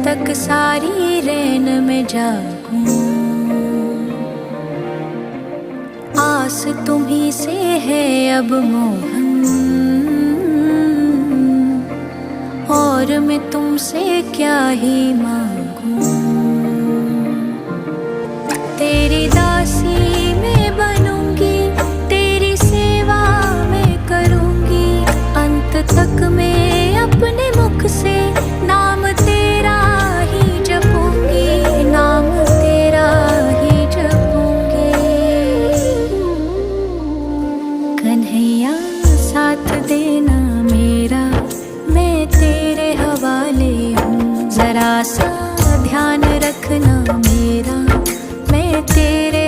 तक सारी रैन में जागूं। आस तुम्ही से है अब मोहन, और मैं तुमसे क्या ही मांगूं। तेरी दासी मैं बनूंगी, तेरी सेवा मैं करूंगी। अंत तक मैं अपने मुख से नाम तेरा ही जपूंगी, नाम तेरा ही जपूंगी। कन्हैया साथ देना मेरा, मैं तेरे हवाले हूँ। जरा सा ध्यान रखना मेरा, मैं तेरे